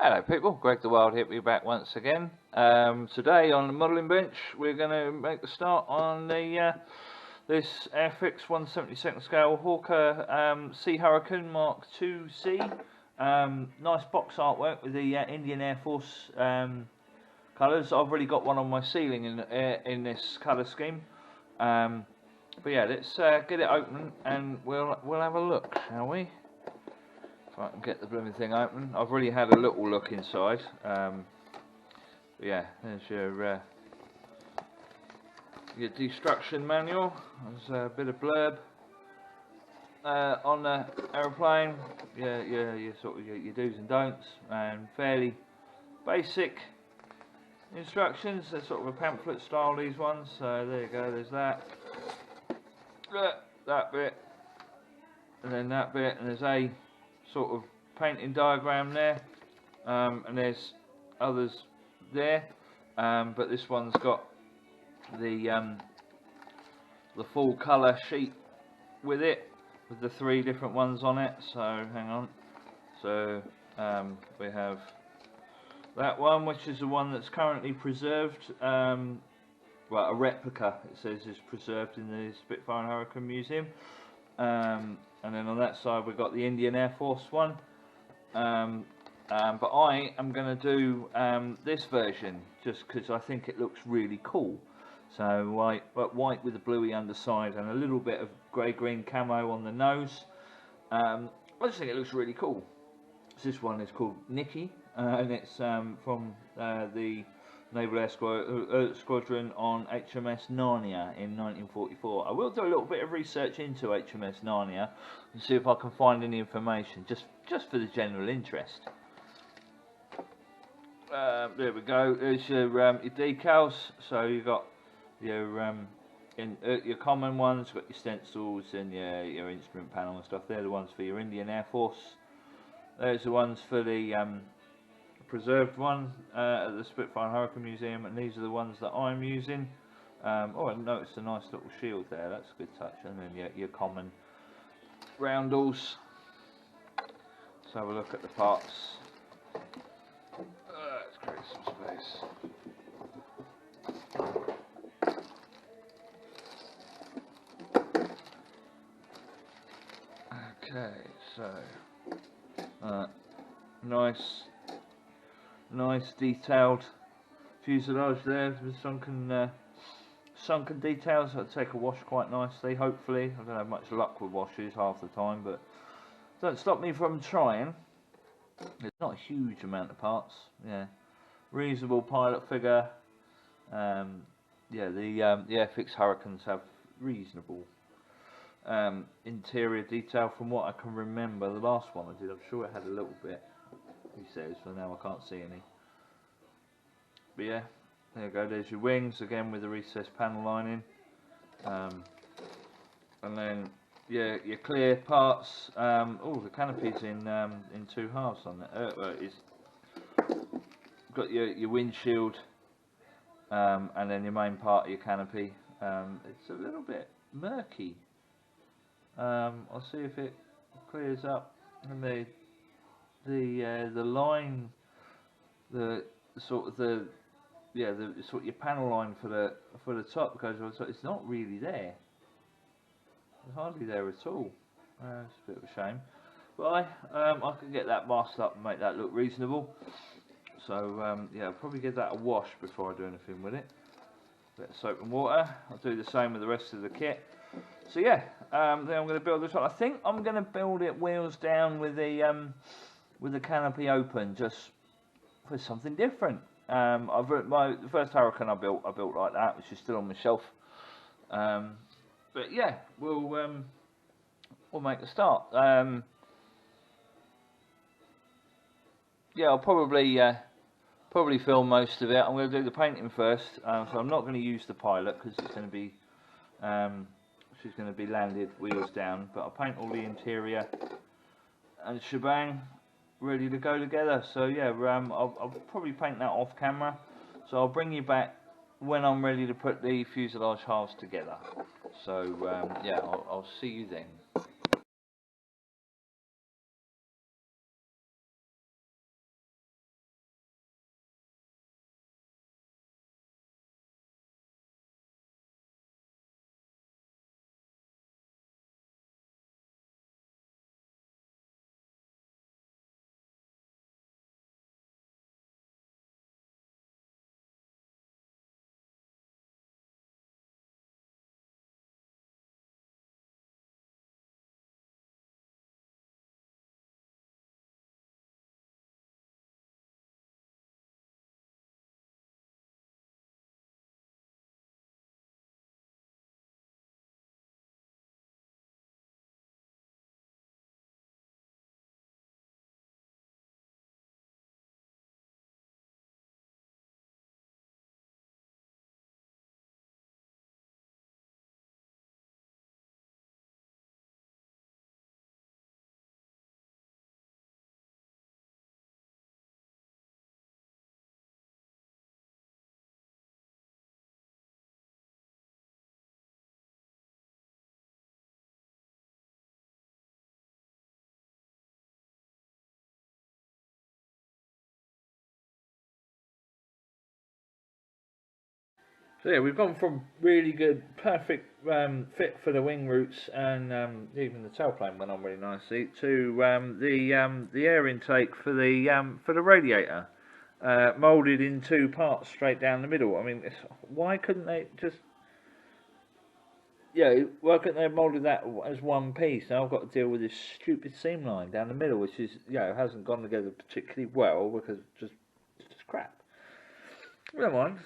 Hello people, Greg the Wild Hippie back once again. Today on the modelling bench we're going to make the start on the this Airfix 1/72 scale Hawker Sea Hurricane Mark II-C. Nice box artwork with the Indian Air Force colours. I've already got one on my ceiling in this colour scheme. But yeah, let's get it open and we'll have a look, shall we? I can get the blooming thing open. I've already had a little look inside. Yeah, there's your destruction manual. There's a bit of blurb on the aeroplane. Your sort of your do's and don'ts, and fairly basic instructions. They're sort of a pamphlet style, these ones. So there you go. There's that bit, and then that bit, and there's a sort of painting diagram there, and there's others there, but this one's got the full colour sheet with it, with the 3 different ones on it. So hang on, so we have that one, which is the one that's currently preserved, well, a replica it says is preserved in the Spitfire and Hurricane Museum. And then on that side we've got the Indian Air Force one, but I am going to do this version just because I think it looks really cool. So white with a bluey underside and a little bit of grey-green camo on the nose. I just think it looks really cool. So this one is called Nikki, and it's from the Naval Air Squadron on HMS Narnia in 1944. I will do a little bit of research into HMS Narnia and see if I can find any information, just for the general interest. There we go. There's your decals. So you've got your your common ones, you've got your stencils and your instrument panel and stuff. They're the ones for your Indian Air Force. There's the ones for the preserved one at the Spitfire and Hurricane Museum, and these are the ones that I'm using. Oh, I noticed a nice little shield there. That's a good touch. And then your common roundels. Let's have a look at the parts. Let's create some space. Okay, so nice detailed fuselage there with sunken details. That'll take a wash quite nicely, hopefully. I don't have much luck with washes half the time, but don't stop me from trying. There's not a huge amount of parts. Yeah, reasonable pilot figure. Yeah, the Airfix Hurricanes have reasonable interior detail from what I can remember. The last one I did, I'm sure it had a little bit, he says, but now I can't see any. But yeah, there you go. There's your wings again with the recessed panel lining, and then your clear parts. Oh, the canopy's in 2 halves on that. It's got your windshield, and then your main part of your canopy. It's a little bit murky. I'll see if it clears up. And the line, the sort of your panel line for the top goes on. So it's not really there. It's hardly there at all. It's a bit of a shame. But I can get that masked up and make that look reasonable. So yeah, I'll probably give that a wash before I do anything with it. Bit of soap and water. I'll do the same with the rest of the kit. So yeah, then I'm going to build this one. I think I'm going to build it wheels down with the canopy open, just for something different. The first Hurricane I built like that, which is still on my shelf. But yeah, we'll make a start. Yeah, I'll probably film most of it. I'm going to do the painting first, so I'm not going to use the pilot because it's going to be she's going to be landed wheels down. But I'll paint all the interior and shebang ready to go together. So yeah, I'll probably paint that off camera. So I'll bring you back when I'm ready to put the fuselage halves together. So yeah, I'll see you then. So yeah, we've gone from really good, perfect fit for the wing roots and even the tailplane went on really nicely to the air intake for the radiator, moulded in two parts straight down the middle. I mean, why couldn't they just why couldn't they have moulded that as one piece? Now I've got to deal with this stupid seam line down the middle, which is hasn't gone together particularly well because it's just crap. Never mind.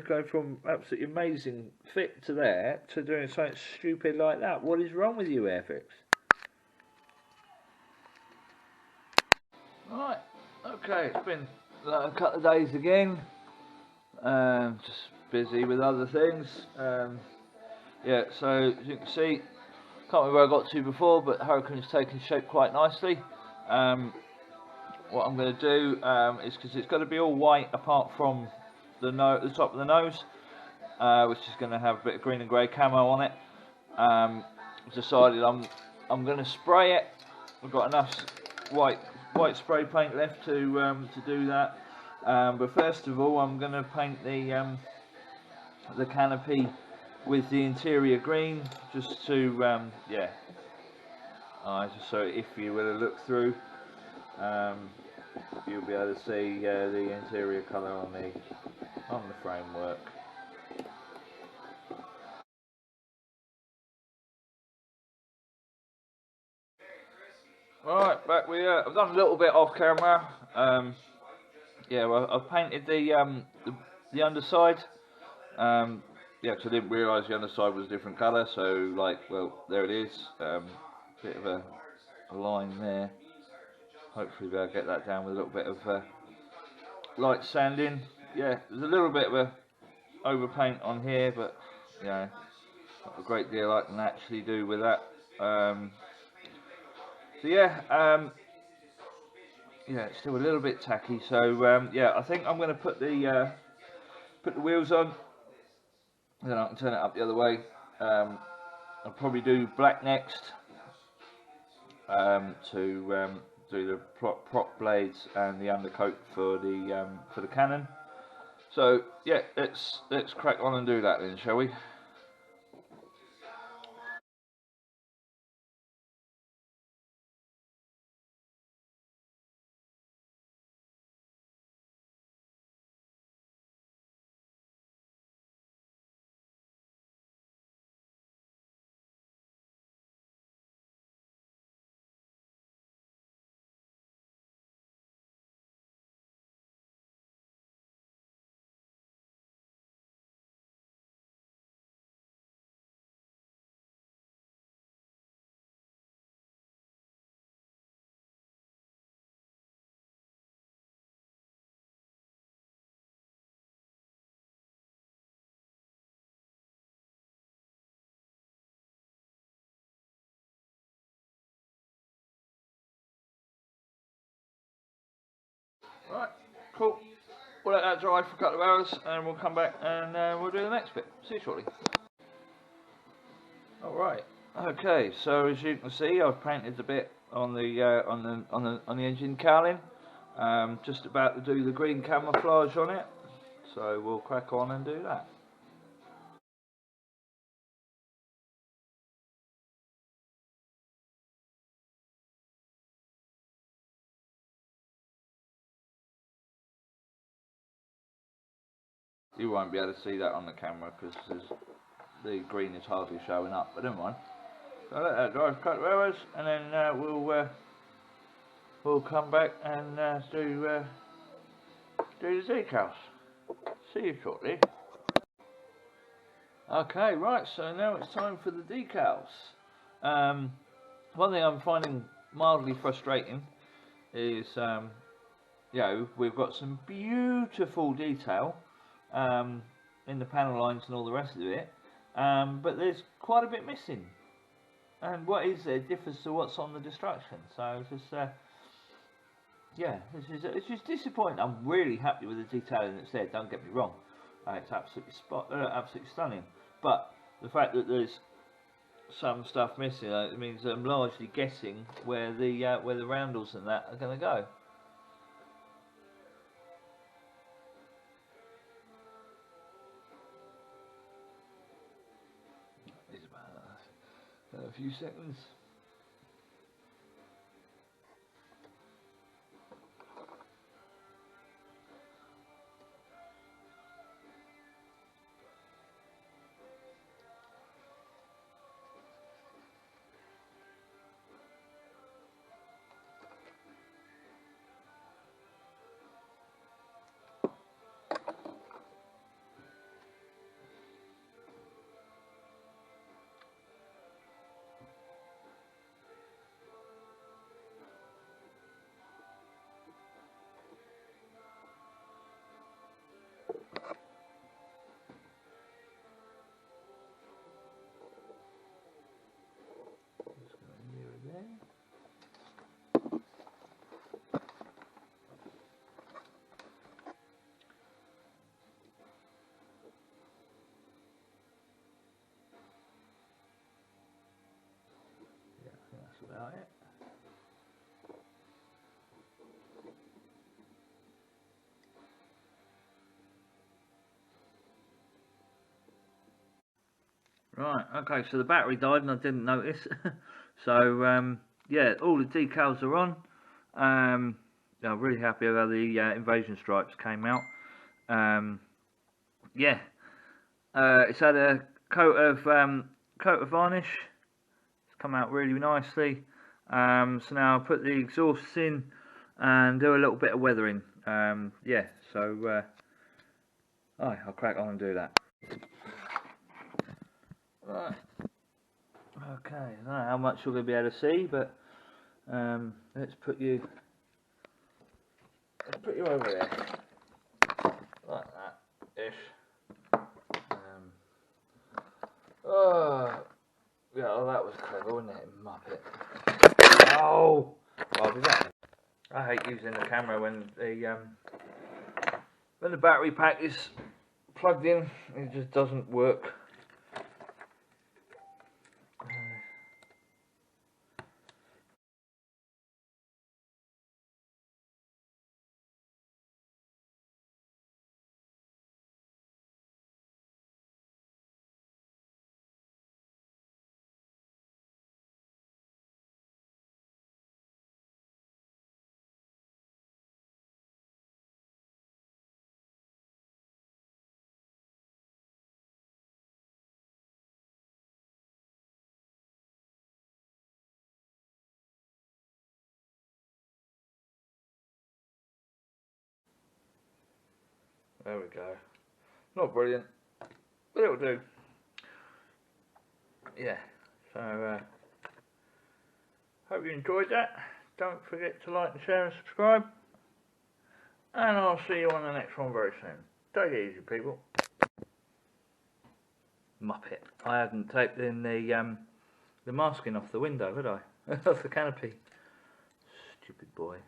Go from absolutely amazing fit to there to doing something stupid like that. What is wrong with you, Airfix? Right, okay, it's been a couple of days again. Just busy with other things. So as you can see, can't remember where I got to before, but the Hurricane is taking shape quite nicely. What I'm going to do is, because it's got to be all white apart from the top of the nose, which is going to have a bit of green and grey camo on it. Decided I'm going to spray it. We've got enough white spray paint left to do that. But first of all, I'm going to paint the canopy with the interior green, just to just so if you were to look through, you'll be able to see the interior colour on the framework. Right, back we I've done a little bit off camera. Well, I've painted the underside. Because I didn't realise the underside was a different colour. So there it is. Bit of a line there. Hopefully we'll get that down with a little bit of light sanding. There's a little bit of a overpaint on here, but not a great deal I can actually do with that. It's still a little bit tacky. So I think I'm going to put the wheels on. Then I can turn it up the other way. I'll probably do black next to do the prop blades and the undercoat for the cannon. So let's crack on and do that then, shall we? Right, cool. We'll let that dry for a couple of hours and we'll come back and we'll do the next bit. See you shortly. Alright, okay, so as you can see, I've painted a bit on the engine cowling. Just about to do the green camouflage on it, so we'll crack on and do that. You won't be able to see that on the camera because the green is hardly showing up, but never mind. So I'll let that dry for a couple of hours and then we'll come back and do the decals. See you shortly. Okay, right, so now it's time for the decals. One thing I'm finding mildly frustrating is we've got some beautiful detail in the panel lines and all the rest of it, but there's quite a bit missing, and what is there differs to what's on the destruction. So it's just it's just disappointing. I'm really happy with the detailing that's there, don't get me wrong. It's absolutely absolutely stunning, but the fact that there's some stuff missing, it means that I'm largely guessing where the roundels and that are going to go. A few seconds. That's about it. Right, okay, so the battery died and I didn't notice. So, yeah, all the decals are on. Yeah, I'm really happy with how the invasion stripes came out. Yeah, it's had a coat of varnish. It's come out really nicely. So now I'll put the exhausts in and do a little bit of weathering. Yeah, so I'll crack on and do that. Right. Okay, I don't know how much you're going to be able to see, but let's put you over there, like that ish. Oh yeah, oh, that was clever, wasn't it, Muppet? Oh, I'll do that. I hate using the camera when the battery pack is plugged in. It just doesn't work. There we go. Not brilliant, but it'll do. Yeah, so hope you enjoyed that. Don't forget to like and share and subscribe. And I'll see you on the next one very soon. Take it easy, people. Muppet. I hadn't taped in the masking off the window, had I? Off the canopy. Stupid boy.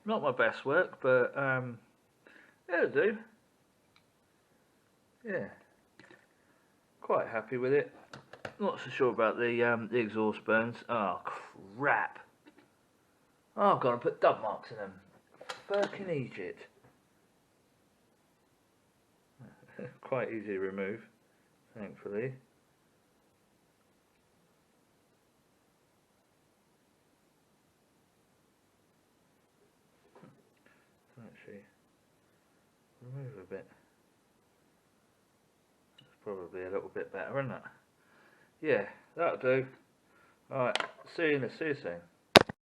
Not my best work, but it'll do. Yeah. Quite happy with it. Not so sure about the exhaust burns. Oh crap. Oh, I've got to put dub marks in them. Fucking Egypt. Quite easy to remove, thankfully. Actually, remove a bit. That's probably a little bit better, isn't it? Yeah, that'll do. Alright, see you soon.